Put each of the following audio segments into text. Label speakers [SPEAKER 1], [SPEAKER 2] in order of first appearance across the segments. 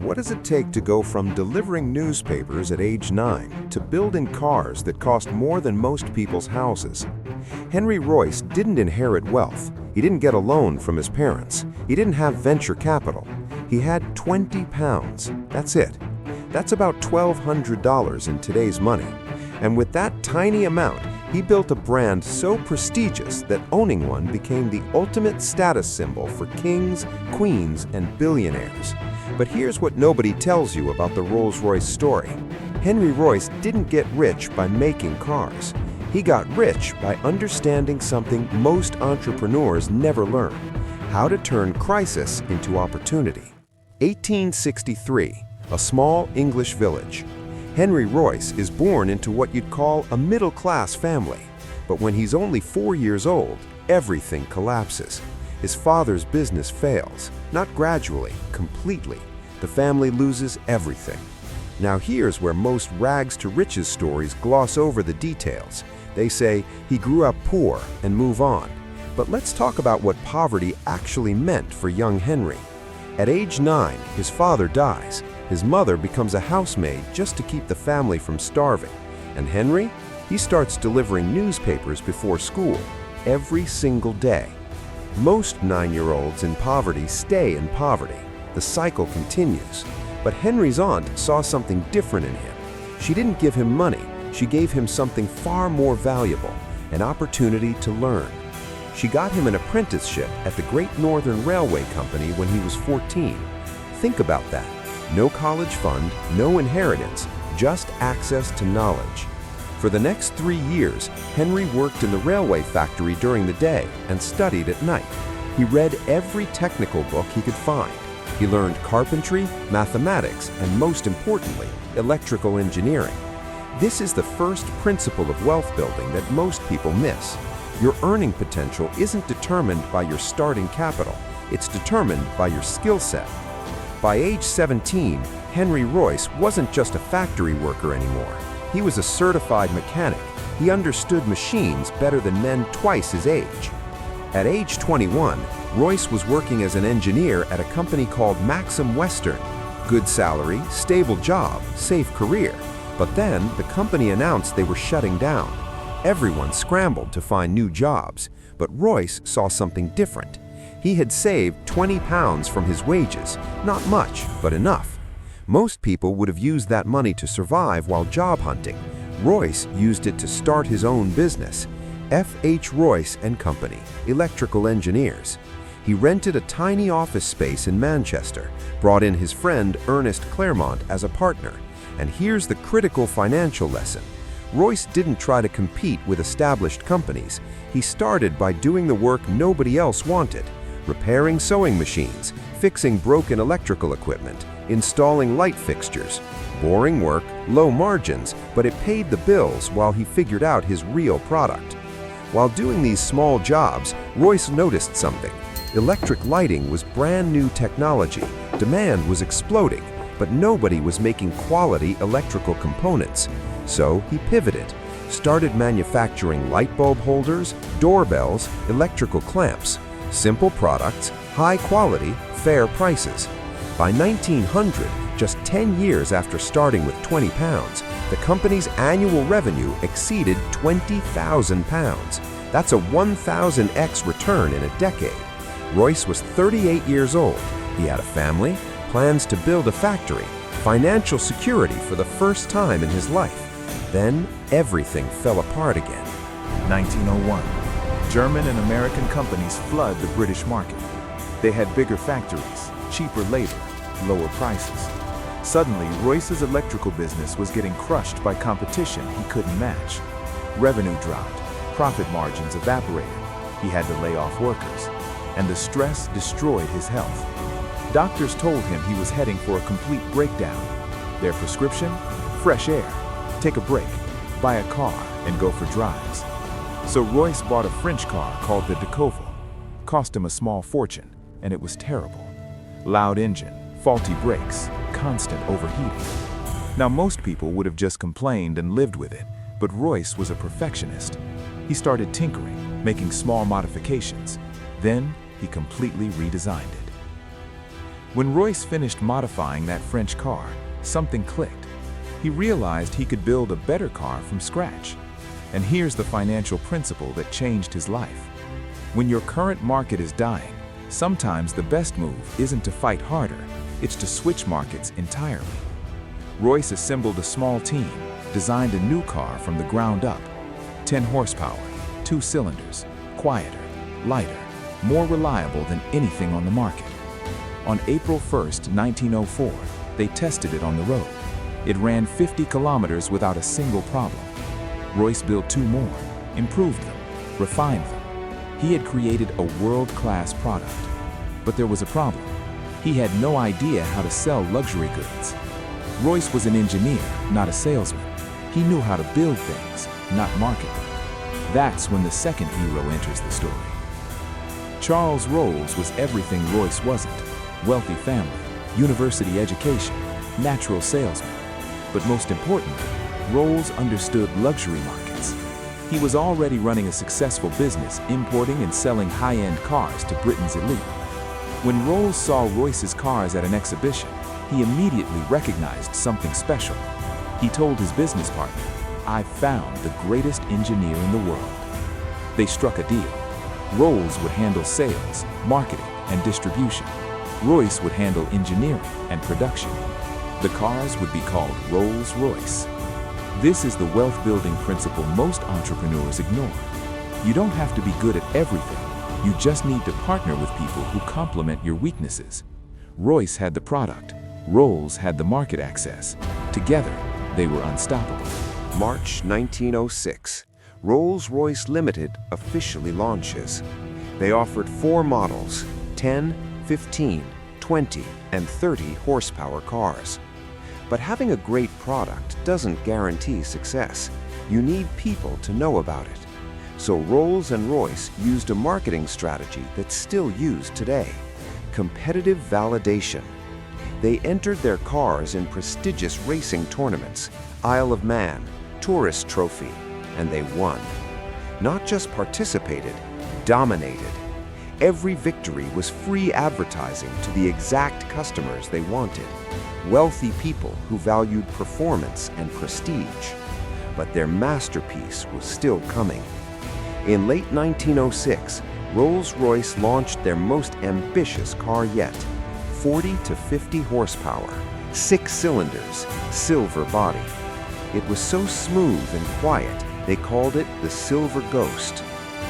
[SPEAKER 1] What does it take to go from delivering newspapers at age 9 to building cars that cost more than most people's houses? Henry Royce didn't inherit wealth. He didn't get a loan from his parents. He didn't have venture capital. He had £20. That's it. That's about $1,200 in today's money. And with that tiny amount, he built a brand so prestigious that owning one became the ultimate status symbol for kings, queens, and billionaires. But here's what nobody tells you about the Rolls-Royce story. Henry Royce didn't get rich by making cars. He got rich by understanding something most entrepreneurs never learn: how to turn crisis into opportunity. 1863, a small English village. Henry Royce is born into what you'd call a middle-class family. But when he's only 4 years old, everything collapses. His father's business fails, not gradually, completely. The family loses everything. Now here's where most rags-to-riches stories gloss over the details. They say he grew up poor and move on. But let's talk about what poverty actually meant for young Henry. At age 9, his father dies. His mother becomes a housemaid just to keep the family from starving. And Henry? He starts delivering newspapers before school, every single day. Most 9-year-olds in poverty stay in poverty. The cycle continues. But Henry's aunt saw something different in him. She didn't give him money. She gave him something far more valuable, an opportunity to learn. She got him an apprenticeship at the Great Northern Railway Company when he was 14. Think about that. No college fund, no inheritance, just access to knowledge. For the next 3 years, Henry worked in the railway factory during the day and studied at night. He read every technical book he could find. He learned carpentry, mathematics, and most importantly, electrical engineering. This is the first principle of wealth building that most people miss. Your earning potential isn't determined by your starting capital. It's determined by your skill set. By age 17, Henry Royce wasn't just a factory worker anymore. He was a certified mechanic. He understood machines better than men twice his age. At age 21, Royce was working as an engineer at a company called Maxim Western. Good salary, stable job, safe career. But then the company announced they were shutting down. Everyone scrambled to find new jobs, but Royce saw something different. He had saved £20 from his wages, not much, but enough. Most people would have used that money to survive while job hunting. Royce used it to start his own business, F.H. Royce & Company, electrical engineers. He rented a tiny office space in Manchester, brought in his friend Ernest Claremont as a partner. And here's the critical financial lesson. Royce didn't try to compete with established companies. He started by doing the work nobody else wanted: repairing sewing machines, fixing broken electrical equipment, installing light fixtures. Boring work, low margins, but it paid the bills while he figured out his real product. While doing these small jobs, Royce noticed something. Electric lighting was brand new technology. Demand was exploding, but nobody was making quality electrical components. So he pivoted, started manufacturing light bulb holders, doorbells, electrical clamps. Simple products, high quality, fair prices. By 1900, just 10 years after starting with £20, the company's annual revenue exceeded £20,000. That's a 1,000x return in a decade. Royce was 38 years old. He had a family, plans to build a factory, financial security for the first time in his life. Then everything fell apart again.
[SPEAKER 2] 1901. German and American companies flood the British market. They had bigger factories, cheaper labor, lower prices. Suddenly, Royce's electrical business was getting crushed by competition he couldn't match. Revenue dropped, profit margins evaporated. He had to lay off workers, and the stress destroyed his health. Doctors told him he was heading for a complete breakdown. Their prescription? Fresh air. Take a break, buy a car, and go for drives. So Royce bought a French car called the Decauville. Cost him a small fortune, and it was terrible. Loud engine, faulty brakes, constant overheating. Now most people would have just complained and lived with it, but Royce was a perfectionist. He started tinkering, making small modifications. Then he completely redesigned it. When Royce finished modifying that French car, something clicked. He realized he could build a better car from scratch. And here's the financial principle that changed his life. When your current market is dying, sometimes the best move isn't to fight harder, it's to switch markets entirely. Royce assembled a small team, designed a new car from the ground up. 10 horsepower, 2 cylinders, quieter, lighter, more reliable than anything on the market. On April 1st, 1904, they tested it on the road. It ran 50 kilometers without a single problem. Royce built 2 more, improved them, refined them. He had created a world-class product. But there was a problem. He had no idea how to sell luxury goods. Royce was an engineer, not a salesman. He knew how to build things, not market them. That's when the second hero enters the story. Charles Rolls was everything Royce wasn't. Wealthy family, university education, natural salesman. But most importantly, Rolls understood luxury markets. He was already running a successful business importing and selling high-end cars to Britain's elite. When Rolls saw Royce's cars at an exhibition, he immediately recognized something special. He told his business partner, "I've found the greatest engineer in the world." They struck a deal. Rolls would handle sales, marketing, and distribution. Royce would handle engineering and production. The cars would be called Rolls-Royce. This is the wealth-building principle most entrepreneurs ignore. You don't have to be good at everything. You just need to partner with people who complement your weaknesses. Royce had the product. Rolls had the market access. Together, they were unstoppable.
[SPEAKER 1] March 1906, Rolls-Royce Limited officially launches. They offered 4 models, 10, 15, 20, and 30 horsepower cars. But having a great product doesn't guarantee success. You need people to know about it. So Rolls and Royce used a marketing strategy that's still used today: competitive validation. They entered their cars in prestigious racing tournaments, Isle of Man, Tourist Trophy, and they won. Not just participated, dominated. Every victory was free advertising to the exact customers they wanted, wealthy people who valued performance and prestige. But their masterpiece was still coming. In late 1906, Rolls-Royce launched their most ambitious car yet: 40 to 50 horsepower, 6 cylinders, silver body. It was so smooth and quiet, they called it the Silver Ghost.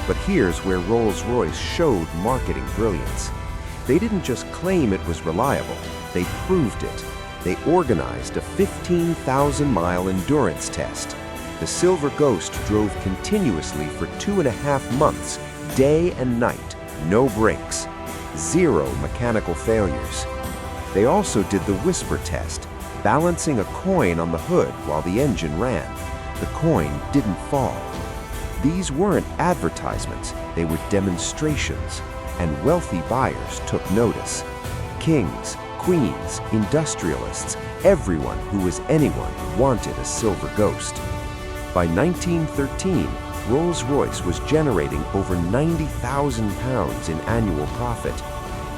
[SPEAKER 1] But here's where Rolls-Royce showed marketing brilliance. They didn't just claim it was reliable, they proved it. They organized a 15,000-mile endurance test. The Silver Ghost drove continuously for 2.5 months, day and night, no brakes, 0 mechanical failures. They also did the whisper test, balancing a coin on the hood while the engine ran. The coin didn't fall. These weren't advertisements, they were demonstrations, and wealthy buyers took notice. Kings, queens, industrialists, everyone who was anyone wanted a Silver Ghost. By 1913, Rolls-Royce was generating over £90,000 in annual profit.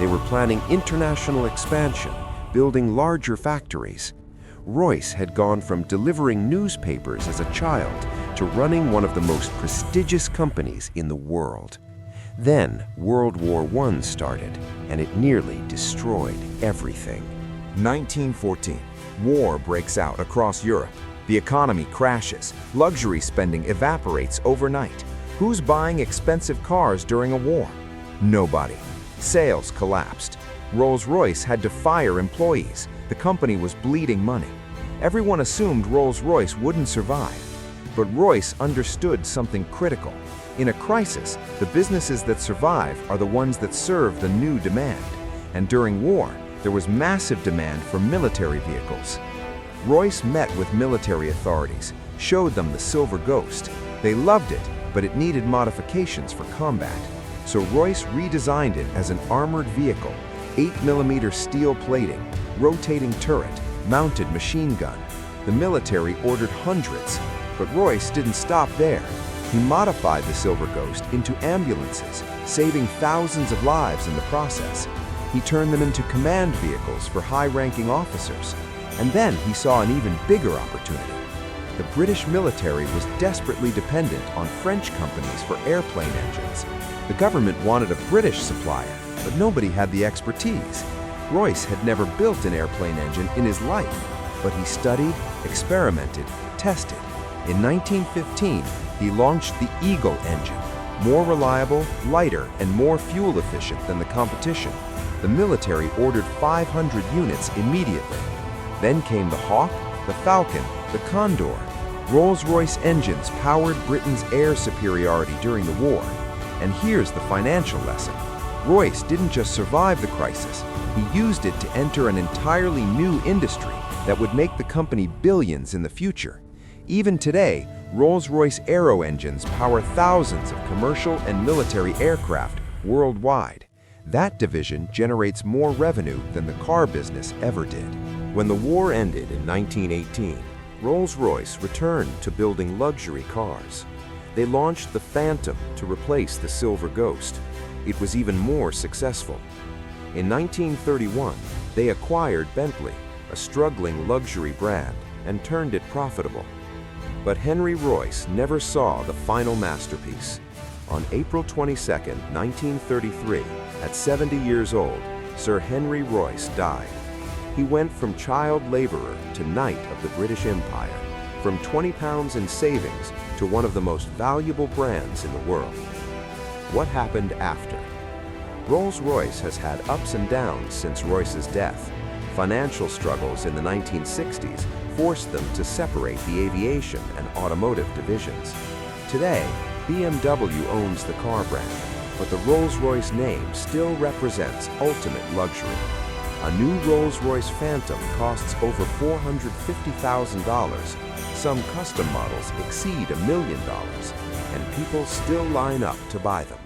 [SPEAKER 1] They were planning international expansion, building larger factories. Royce had gone from delivering newspapers as a child to running one of the most prestigious companies in the world. Then World War I started, and it nearly destroyed everything.
[SPEAKER 3] 1914. War breaks out across Europe. The economy crashes. Luxury spending evaporates overnight. Who's buying expensive cars during a war? Nobody. Sales collapsed. Rolls-Royce had to fire employees. The company was bleeding money. Everyone assumed Rolls-Royce wouldn't survive. But Royce understood something critical. In a crisis, the businesses that survive are the ones that serve the new demand. And during war, there was massive demand for military vehicles. Royce met with military authorities, showed them the Silver Ghost. They loved it, but it needed modifications for combat. So Royce redesigned it as an armored vehicle, 8mm steel plating, rotating turret, mounted machine gun. The military ordered hundreds, but Royce didn't stop there. He modified the Silver Ghost into ambulances, saving thousands of lives in the process. He turned them into command vehicles for high-ranking officers. And then he saw an even bigger opportunity. The British military was desperately dependent on French companies for airplane engines. The government wanted a British supplier, but nobody had the expertise. Royce had never built an airplane engine in his life, but he studied, experimented, tested. In 1915, he launched the Eagle engine, more reliable, lighter, and more fuel efficient than the competition. The military ordered 500 units immediately. Then came the Hawk, the Falcon, the Condor. Rolls-Royce engines powered Britain's air superiority during the war. And here's the financial lesson. Royce didn't just survive the crisis, he used it to enter an entirely new industry that would make the company billions in the future. Even today, Rolls-Royce aero engines power thousands of commercial and military aircraft worldwide. That division generates more revenue than the car business ever did.
[SPEAKER 1] When the war ended in 1918, Rolls-Royce returned to building luxury cars. They launched the Phantom to replace the Silver Ghost. It was even more successful. In 1931, they acquired Bentley, a struggling luxury brand, and turned it profitable. But Henry Royce never saw the final masterpiece. On April 22, 1933, at 70 years old, Sir Henry Royce died. He went from child laborer to knight of the British Empire, from £20 in savings to one of the most valuable brands in the world. What happened after? Rolls-Royce has had ups and downs since Royce's death. Financial struggles in the 1960s forced them to separate the aviation and automotive divisions. Today, BMW owns the car brand, but the Rolls-Royce name still represents ultimate luxury. A new Rolls-Royce Phantom costs over $450,000. Some custom models exceed $1 million, and people still line up to buy them.